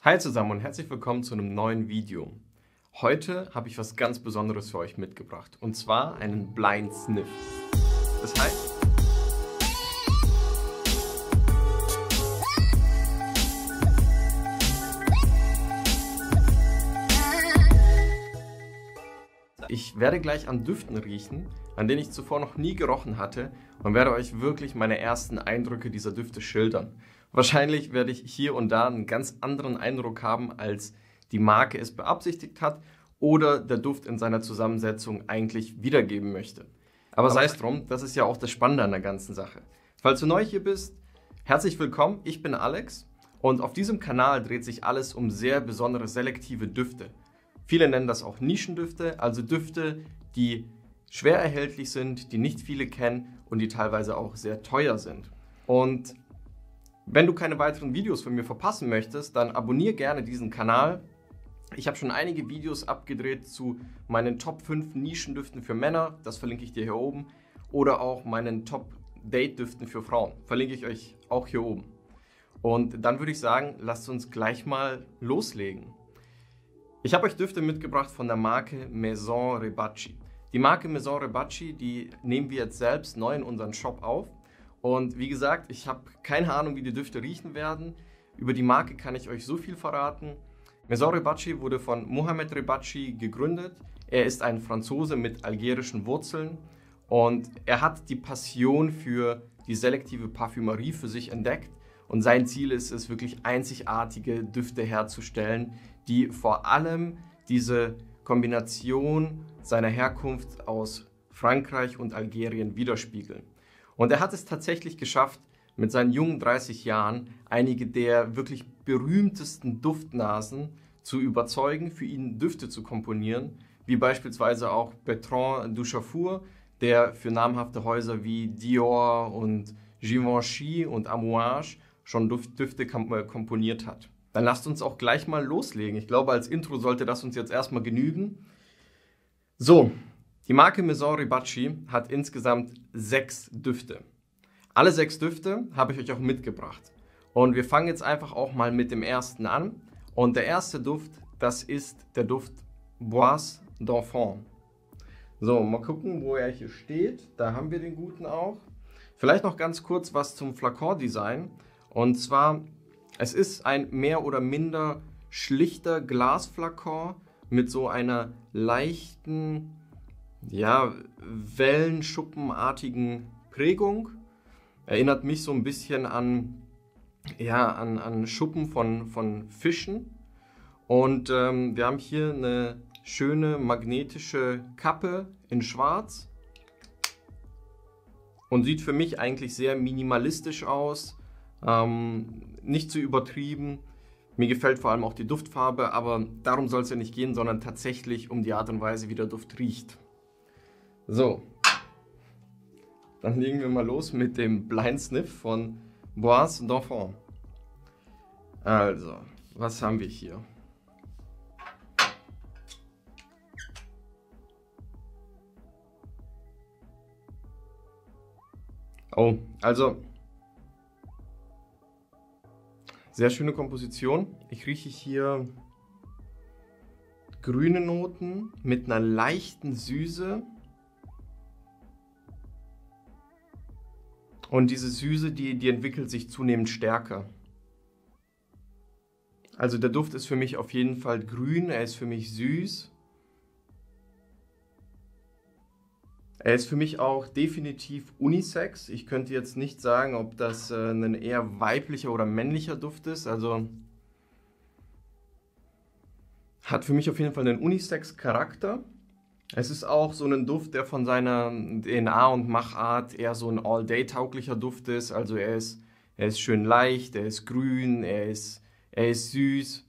Hi zusammen und herzlich willkommen zu einem neuen Video. Heute habe ich was ganz Besonderes für euch mitgebracht und zwar einen Blind Sniff. Das heißt, ich werde gleich an Düften riechen, an denen ich zuvor noch nie gerochen hatte und werde euch wirklich meine ersten Eindrücke dieser Düfte schildern. Wahrscheinlich werde ich hier und da einen ganz anderen Eindruck haben, als die Marke es beabsichtigt hat oder der Duft in seiner Zusammensetzung eigentlich wiedergeben möchte. Aber sei es drum, das ist ja auch das Spannende an der ganzen Sache. Falls du neu hier bist, herzlich willkommen, ich bin Alex und auf diesem Kanal dreht sich alles um sehr besondere selektive Düfte. Viele nennen das auch Nischendüfte, also Düfte, die schwer erhältlich sind, die nicht viele kennen und die teilweise auch sehr teuer sind. Und wenn du keine weiteren Videos von mir verpassen möchtest, dann abonniere gerne diesen Kanal. Ich habe schon einige Videos abgedreht zu meinen Top 5 Nischendüften für Männer, das verlinke ich dir hier oben, oder auch meinen Top Date-Düften für Frauen, verlinke ich euch auch hier oben. Und dann würde ich sagen, lasst uns gleich mal loslegen. Ich habe euch Düfte mitgebracht von der Marke Maison Rebacci. Die Marke Maison Rebacci, die nehmen wir jetzt selbst neu in unseren Shop auf. Und wie gesagt, ich habe keine Ahnung, wie die Düfte riechen werden. Über die Marke kann ich euch so viel verraten. Maison Rebacci wurde von Mohamed Rebacci gegründet. Er ist ein Franzose mit algerischen Wurzeln und er hat die Passion für die selektive Parfümerie für sich entdeckt. Und sein Ziel ist es, wirklich einzigartige Düfte herzustellen, die vor allem diese Kombination seiner Herkunft aus Frankreich und Algerien widerspiegeln. Und er hat es tatsächlich geschafft, mit seinen jungen 30 Jahren einige der wirklich berühmtesten Duftnasen zu überzeugen, für ihn Düfte zu komponieren, wie beispielsweise auch Bertrand Duchaufour, der für namhafte Häuser wie Dior und Givenchy und Amouage schon Düfte komponiert hat. Dann lasst uns auch gleich mal loslegen. Ich glaube, als Intro sollte das uns jetzt erstmal genügen. So, die Marke Maison Rebacci hat insgesamt 6 Düfte. Alle 6 Düfte habe ich euch auch mitgebracht. Und wir fangen jetzt einfach auch mal mit dem ersten an. Und der erste Duft, das ist der Duft Bois d'Enfant. So, mal gucken, wo er hier steht. Da haben wir den guten auch. Vielleicht noch ganz kurz was zum Flakon-Design. Und zwar, es ist ein mehr oder minder schlichter Glasflakon mit so einer leichten, ja, wellenschuppenartigen Prägung. Erinnert mich so ein bisschen an Schuppen von Fischen. Und wir haben hier eine schöne magnetische Kappe in Schwarz. Und sieht für mich eigentlich sehr minimalistisch aus. Nicht zu übertrieben. Mir gefällt vor allem auch die Duftfarbe, aber darum soll es ja nicht gehen, sondern tatsächlich um die Art und Weise, wie der Duft riecht. So, dann legen wir mal los mit dem Blind Sniff von Bois d'Enfant. Also, was haben wir hier? Oh, also sehr schöne Komposition. Ich rieche hier grüne Noten mit einer leichten Süße. Und diese Süße, die entwickelt sich zunehmend stärker. Also der Duft ist für mich auf jeden Fall grün, er ist für mich süß. Er ist für mich auch definitiv unisex. Ich könnte jetzt nicht sagen, ob das ein eher weiblicher oder männlicher Duft ist. Also hat für mich auf jeden Fall einen Unisex-Charakter. Es ist auch so ein Duft, der von seiner DNA und Machart eher so ein all-day-tauglicher Duft ist. Also er ist schön leicht, er ist grün, er ist süß.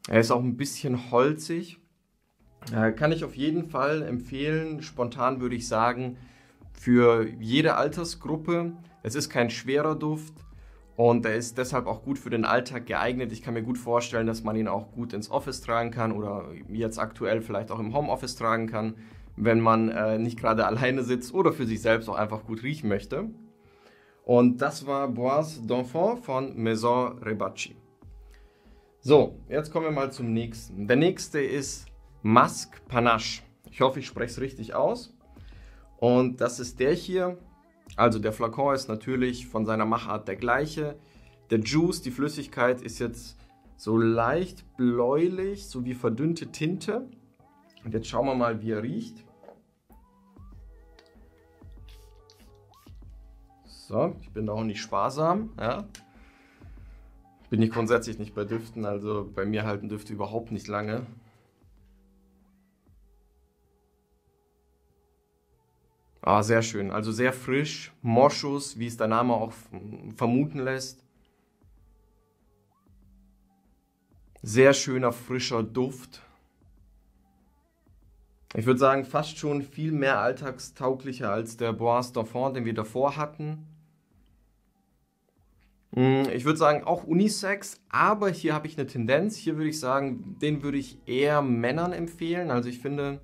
Er ist auch ein bisschen holzig. Kann ich auf jeden Fall empfehlen. Spontan würde ich sagen, für jede Altersgruppe. Es ist kein schwerer Duft. Und er ist deshalb auch gut für den Alltag geeignet. Ich kann mir gut vorstellen, dass man ihn auch gut ins Office tragen kann oder jetzt aktuell vielleicht auch im Homeoffice tragen kann, wenn man nicht gerade alleine sitzt oder für sich selbst auch einfach gut riechen möchte. Und das war Bois d'Enfant von Maison Rebacci. So, jetzt kommen wir mal zum nächsten. Der nächste ist Masque Panache. Ich hoffe, ich spreche es richtig aus. Und das ist der hier. Also der Flakon ist natürlich von seiner Machart der gleiche. Der Juice, die Flüssigkeit, ist jetzt so leicht bläulich, so wie verdünnte Tinte. Und jetzt schauen wir mal, wie er riecht. So, ich bin da auch nicht sparsam. Ja. Bin ich grundsätzlich nicht bei Düften, also bei mir halten Düfte überhaupt nicht lange. Ah, sehr schön, also sehr frisch, Moschus, wie es der Name auch vermuten lässt. Sehr schöner, frischer Duft. Ich würde sagen, fast schon viel mehr alltagstauglicher als der Bois d'Enfant, den wir davor hatten. Ich würde sagen, auch Unisex, aber hier habe ich eine Tendenz. Hier würde ich sagen, den würde ich eher Männern empfehlen. Also ich finde,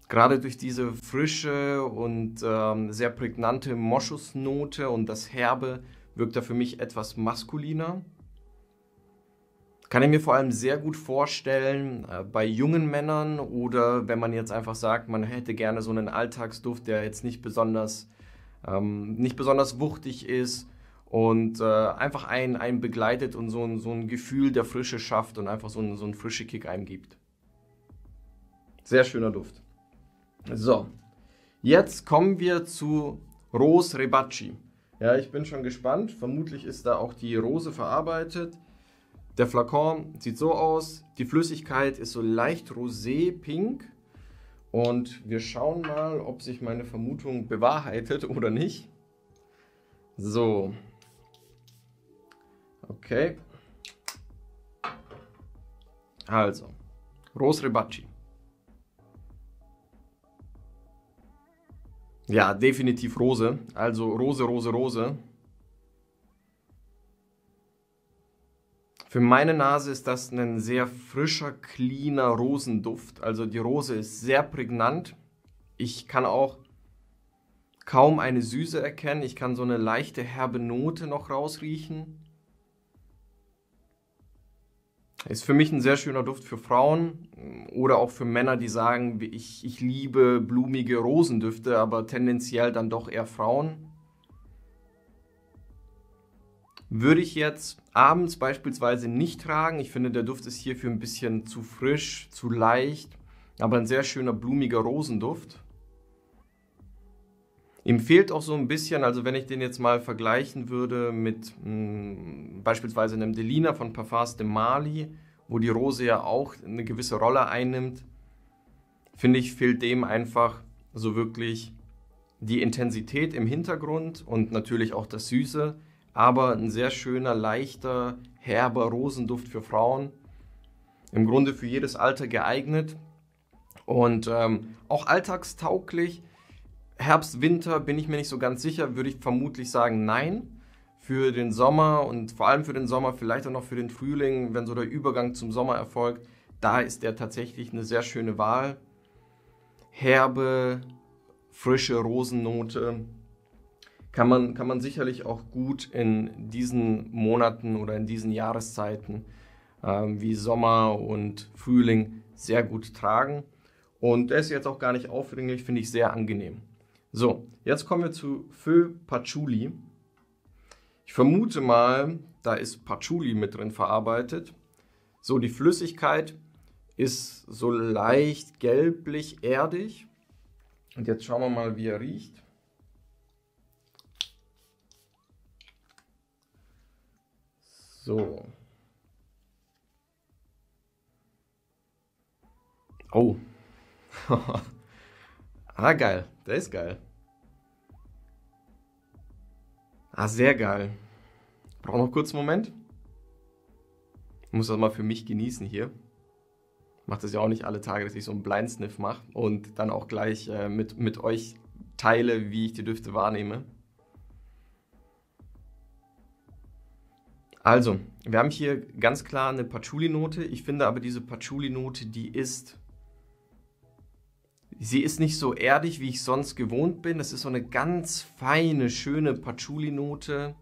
gerade durch diese frische und sehr prägnante Moschusnote und das Herbe wirkt er für mich etwas maskuliner. Kann ich mir vor allem sehr gut vorstellen bei jungen Männern oder wenn man jetzt einfach sagt, man hätte gerne so einen Alltagsduft, der jetzt nicht besonders wuchtig ist und einfach einen begleitet und so ein Gefühl der Frische schafft und einfach so einen frischen Kick eingibt. Sehr schöner Duft. So, jetzt kommen wir zu Rose Rebacci. Ja, ich bin schon gespannt. Vermutlich ist da auch die Rose verarbeitet. Der Flakon sieht so aus. Die Flüssigkeit ist so leicht rosé-pink. Und wir schauen mal, ob sich meine Vermutung bewahrheitet oder nicht. So. Okay. Also, Rose Rebacci. Ja, definitiv Rose. Also Rose, Rose, Rose. Für meine Nase ist das ein sehr frischer, cleaner Rosenduft. Also die Rose ist sehr prägnant. Ich kann auch kaum eine Süße erkennen. Ich kann so eine leichte herbe Note noch rausriechen. Ist für mich ein sehr schöner Duft für Frauen oder auch für Männer, die sagen, ich liebe blumige Rosendüfte, aber tendenziell dann doch eher Frauen. Würde ich jetzt abends beispielsweise nicht tragen. Ich finde, der Duft ist hierfür ein bisschen zu frisch, zu leicht, aber ein sehr schöner blumiger Rosenduft. Ihm fehlt auch so ein bisschen, also wenn ich den jetzt mal vergleichen würde mit beispielsweise einem Delina von Parfums de Marly, wo die Rose ja auch eine gewisse Rolle einnimmt, finde ich, fehlt dem einfach so wirklich die Intensität im Hintergrund und natürlich auch das Süße, aber ein sehr schöner, leichter, herber Rosenduft für Frauen. Im Grunde für jedes Alter geeignet und auch alltagstauglich. Herbst, Winter bin ich mir nicht so ganz sicher, würde ich vermutlich sagen nein. Für den Sommer und vor allem für den Sommer, vielleicht auch noch für den Frühling, wenn so der Übergang zum Sommer erfolgt, da ist der tatsächlich eine sehr schöne Wahl. Herbe, frische Rosennote kann man sicherlich auch gut in diesen Monaten oder in diesen Jahreszeiten wie Sommer und Frühling sehr gut tragen. Und der ist jetzt auch gar nicht aufdringlich, finde ich sehr angenehm. So, jetzt kommen wir zu Feu Patchouli. Ich vermute mal, da ist Patchouli mit drin verarbeitet. So, die Flüssigkeit ist so leicht gelblich-erdig. Und jetzt schauen wir mal, wie er riecht. So. Oh. Ah, geil. Der ist geil. Ah, sehr geil. Brauche noch kurz einen Moment. Ich muss das mal für mich genießen hier. Ich mache das ja auch nicht alle Tage, dass ich so einen Blindsniff mache und dann auch gleich mit euch teile, wie ich die Düfte wahrnehme. Also, wir haben hier ganz klar eine Patchouli-Note. Ich finde aber diese Patchouli-Note, die ist Sie ist nicht so erdig, wie ich sonst gewohnt bin. Es ist so eine ganz feine, schöne Patchouli-Note.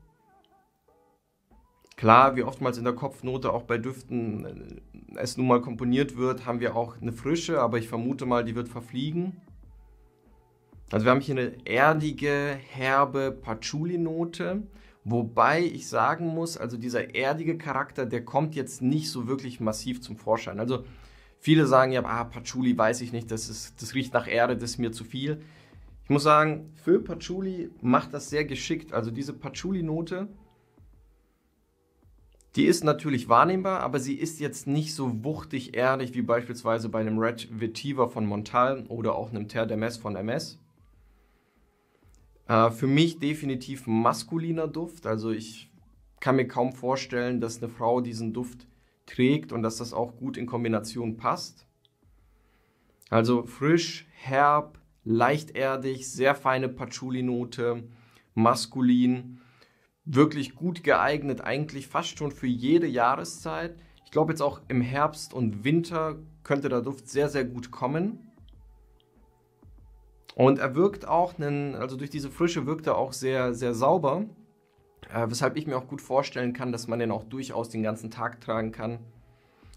Klar, wie oftmals in der Kopfnote auch bei Düften es nun mal komponiert wird, haben wir auch eine Frische, aber ich vermute mal, die wird verfliegen. Also wir haben hier eine erdige, herbe Patchouli-Note, wobei ich sagen muss, also dieser erdige Charakter, der kommt jetzt nicht so wirklich massiv zum Vorschein. Also viele sagen ja, Patchouli weiß ich nicht, das riecht nach Erde, das ist mir zu viel. Ich muss sagen, für Patchouli macht das sehr geschickt. Also diese Patchouli-Note, die ist natürlich wahrnehmbar, aber sie ist jetzt nicht so wuchtig erdig wie beispielsweise bei einem Red Vetiver von Montal oder auch einem Terre d'Hermès von Hermès. Für mich definitiv ein maskuliner Duft. Also ich kann mir kaum vorstellen, dass eine Frau diesen Duft trägt und dass das auch gut in Kombination passt. Also frisch, herb, leicht erdig, sehr feine Patchouli-Note, maskulin, wirklich gut geeignet, eigentlich fast schon für jede Jahreszeit. Ich glaube jetzt auch im Herbst und Winter könnte der Duft sehr, sehr gut kommen. Und er wirkt auch, also durch diese Frische wirkt er auch sehr, sehr sauber. Weshalb ich mir auch gut vorstellen kann, dass man den auch durchaus den ganzen Tag tragen kann.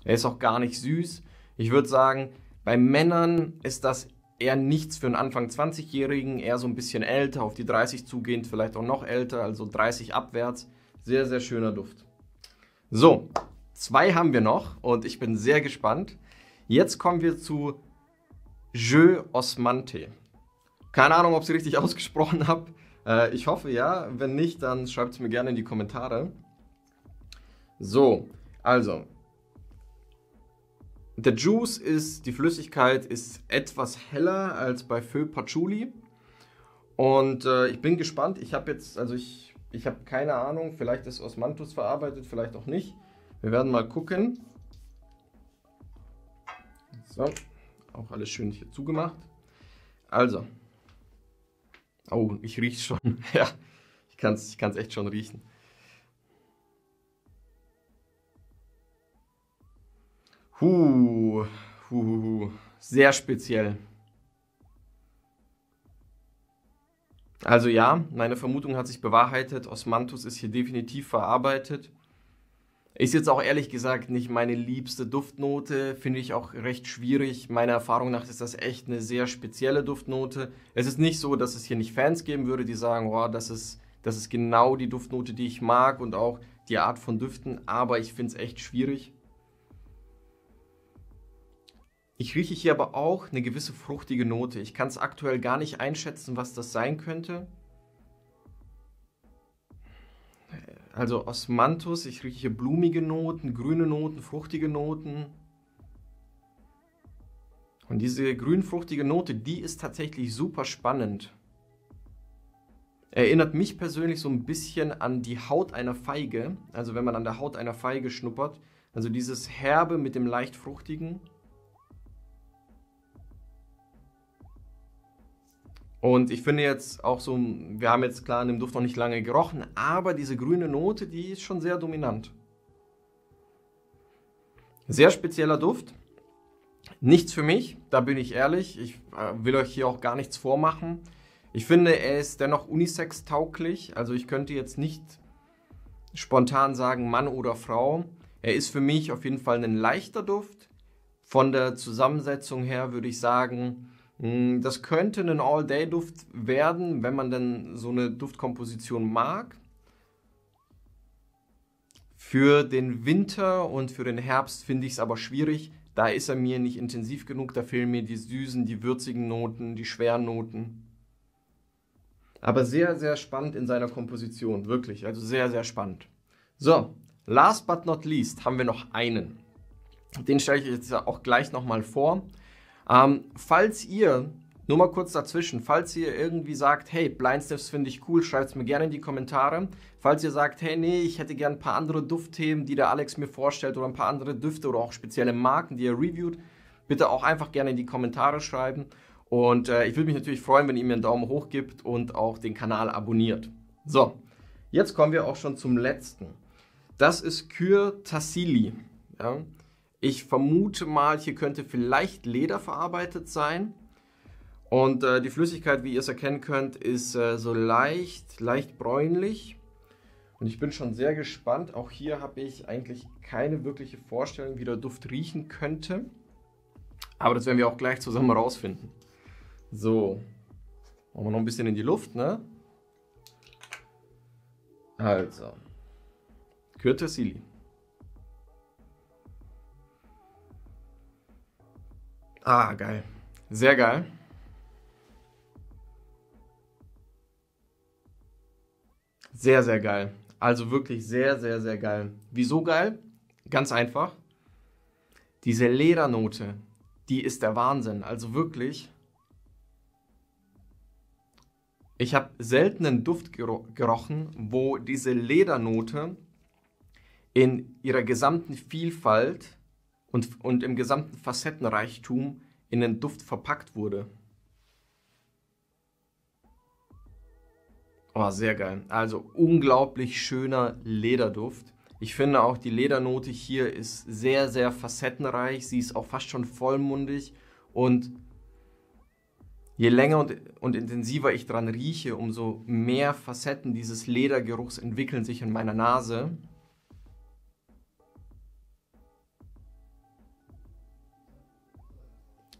Er ist auch gar nicht süß. Ich würde sagen, bei Männern ist das eher nichts für einen Anfang 20-Jährigen, eher so ein bisschen älter, auf die 30 zugehend, vielleicht auch noch älter, also 30 abwärts. Sehr, sehr schöner Duft. So, 2 haben wir noch und ich bin sehr gespannt. Jetzt kommen wir zu Jeu Osmante. Keine Ahnung, ob ich es richtig ausgesprochen habe. Ich hoffe ja. Wenn nicht, dann schreibt es mir gerne in die Kommentare. So, also. Der Juice die Flüssigkeit ist etwas heller als bei Feu Patchouli. Und ich bin gespannt. Ich habe keine Ahnung. Vielleicht ist Osmanthus verarbeitet, vielleicht auch nicht. Wir werden mal gucken. So, auch alles schön hier zugemacht. Also. Oh, ich rieche es schon. Ja, ich kann es echt schon riechen. Sehr speziell. Also ja, meine Vermutung hat sich bewahrheitet. Osmanthus ist hier definitiv verarbeitet. Ist jetzt auch ehrlich gesagt nicht meine liebste Duftnote, finde ich auch recht schwierig. Meiner Erfahrung nach ist das echt eine sehr spezielle Duftnote. Es ist nicht so, dass es hier nicht Fans geben würde, die sagen, oh, das ist genau die Duftnote, die ich mag und auch die Art von Düften, aber ich finde es echt schwierig. Ich rieche hier aber auch eine gewisse fruchtige Note. Ich kann es aktuell gar nicht einschätzen, was das sein könnte. Also Osmanthus, ich rieche hier blumige Noten, grüne Noten, fruchtige Noten. Und diese grün-fruchtige Note, die ist tatsächlich super spannend. Erinnert mich persönlich so ein bisschen an die Haut einer Feige. Also wenn man an der Haut einer Feige schnuppert. Also dieses Herbe mit dem leicht fruchtigen. Und ich finde jetzt auch so, wir haben jetzt klar an dem Duft noch nicht lange gerochen, aber diese grüne Note, die ist schon sehr dominant. Sehr spezieller Duft. Nichts für mich, da bin ich ehrlich. Ich will euch hier auch gar nichts vormachen. Ich finde, er ist dennoch unisex-tauglich. Also ich könnte jetzt nicht spontan sagen Mann oder Frau. Er ist für mich auf jeden Fall ein leichter Duft. Von der Zusammensetzung her würde ich sagen, das könnte ein All-Day-Duft werden, wenn man denn so eine Duftkomposition mag. Für den Winter und für den Herbst finde ich es aber schwierig. Da ist er mir nicht intensiv genug. Da fehlen mir die süßen, die würzigen Noten, die schweren Noten. Aber sehr, sehr spannend in seiner Komposition. Wirklich, also sehr, sehr spannend. So, last but not least haben wir noch einen. Den stelle ich jetzt auch gleich nochmal vor. Falls ihr, nur mal kurz dazwischen, falls ihr irgendwie sagt, hey, Blind Sniffs finde ich cool, schreibt es mir gerne in die Kommentare. Falls ihr sagt, hey, nee, ich hätte gerne ein paar andere Duftthemen, die der Alex mir vorstellt oder ein paar andere Düfte oder auch spezielle Marken, die er reviewt, bitte auch einfach gerne in die Kommentare schreiben. Und ich würde mich natürlich freuen, wenn ihr mir einen Daumen hoch gibt und auch den Kanal abonniert. So, jetzt kommen wir auch schon zum letzten. Das ist Kür Tassili. Ja. Ich vermute mal, hier könnte vielleicht Leder verarbeitet sein. Und die Flüssigkeit, wie ihr es erkennen könnt, ist so leicht bräunlich. Und ich bin schon sehr gespannt. Auch hier habe ich eigentlich keine wirkliche Vorstellung, wie der Duft riechen könnte. Aber das werden wir auch gleich zusammen rausfinden. So, machen wir noch ein bisschen in die Luft, ne? Also, Kürtesili. Ah, geil. Sehr geil. Sehr, sehr geil. Also wirklich sehr, sehr, sehr geil. Wieso geil? Ganz einfach. Diese Ledernote, die ist der Wahnsinn. Also wirklich. Ich habe selten einen Duft gerochen, wo diese Ledernote in ihrer gesamten Vielfalt und im gesamten Facettenreichtum in den Duft verpackt wurde. Oh, sehr geil. Also unglaublich schöner Lederduft. Ich finde auch, die Ledernote hier ist sehr, sehr facettenreich. Sie ist auch fast schon vollmundig. Und je länger und intensiver ich dran rieche, umso mehr Facetten dieses Ledergeruchs entwickeln sich in meiner Nase.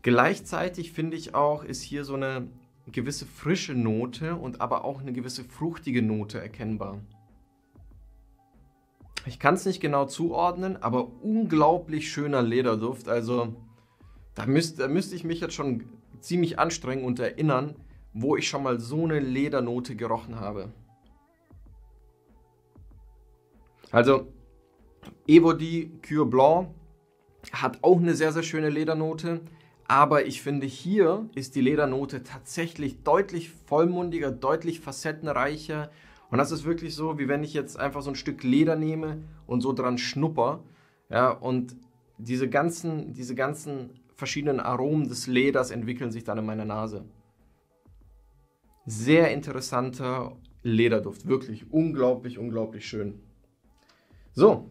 Gleichzeitig finde ich auch, ist hier so eine gewisse frische Note und aber auch eine gewisse fruchtige Note erkennbar. Ich kann es nicht genau zuordnen, aber unglaublich schöner Lederduft. Also da müsste ich mich jetzt schon ziemlich anstrengen und erinnern, wo ich schon mal so eine Ledernote gerochen habe. Also Evody Cure Blanc hat auch eine sehr, sehr schöne Ledernote. Aber ich finde, hier ist die Ledernote tatsächlich deutlich vollmundiger, deutlich facettenreicher. Und das ist wirklich so, wie wenn ich jetzt einfach so ein Stück Leder nehme und so dran schnupper. Ja, und diese ganzen verschiedenen Aromen des Leders entwickeln sich dann in meiner Nase. Sehr interessanter Lederduft, wirklich unglaublich, unglaublich schön. So,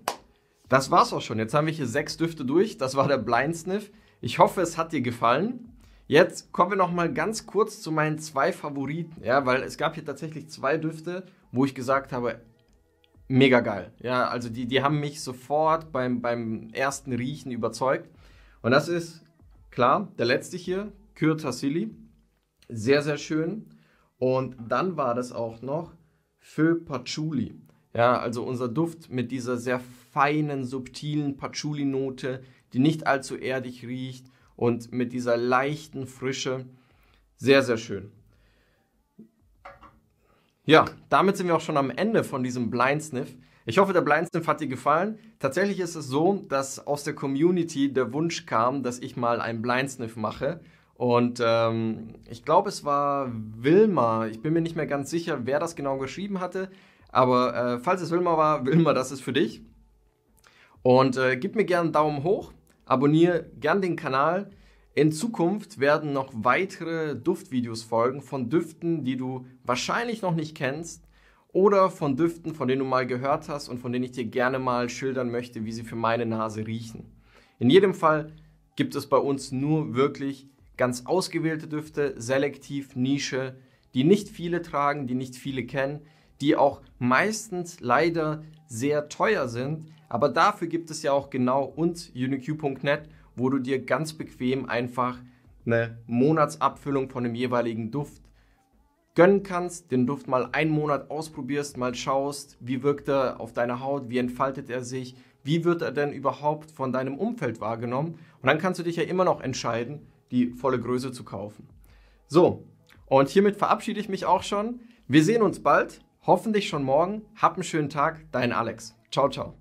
das war's auch schon. Jetzt haben wir hier 6 Düfte durch. Das war der Blind Sniff. Ich hoffe, es hat dir gefallen. Jetzt kommen wir noch mal ganz kurz zu meinen 2 Favoriten, ja, weil es gab hier tatsächlich 2 Düfte, wo ich gesagt habe, mega geil. Ja, also die haben mich sofort beim ersten Riechen überzeugt. Und das ist, klar, der letzte hier, Cure Tassili. Sehr, sehr schön. Und dann war das auch noch Feu Patchouli. Ja, also unser Duft mit dieser sehr feinen, subtilen Patchouli-Note, die nicht allzu erdig riecht und mit dieser leichten Frische. Sehr, sehr schön. Ja, damit sind wir auch schon am Ende von diesem Blind Sniff. Ich hoffe, der Blind Sniff hat dir gefallen. Tatsächlich ist es so, dass aus der Community der Wunsch kam, dass ich mal einen Blind Sniff mache. Und ich glaube, es war Wilma. Ich bin mir nicht mehr ganz sicher, wer das genau geschrieben hatte. Aber falls es Wilma war, Wilma, das ist für dich. Und gib mir gerne einen Daumen hoch. Abonniere gern den Kanal. In Zukunft werden noch weitere Duftvideos folgen von Düften, die du wahrscheinlich noch nicht kennst oder von Düften, von denen du mal gehört hast und von denen ich dir gerne mal schildern möchte, wie sie für meine Nase riechen. In jedem Fall gibt es bei uns nur wirklich ganz ausgewählte Düfte, selektiv, Nische, die nicht viele tragen, die nicht viele kennen, die auch meistens leider sehr teuer sind. Aber dafür gibt es ja auch genau uns, uniq.net, wo du dir ganz bequem einfach eine Monatsabfüllung von dem jeweiligen Duft gönnen kannst, den Duft mal einen Monat ausprobierst, mal schaust, wie wirkt er auf deine Haut, wie entfaltet er sich, wie wird er denn überhaupt von deinem Umfeld wahrgenommen. Und dann kannst du dich ja immer noch entscheiden, die volle Größe zu kaufen. So, und hiermit verabschiede ich mich auch schon. Wir sehen uns bald, hoffentlich schon morgen. Hab einen schönen Tag, dein Alex. Ciao, ciao.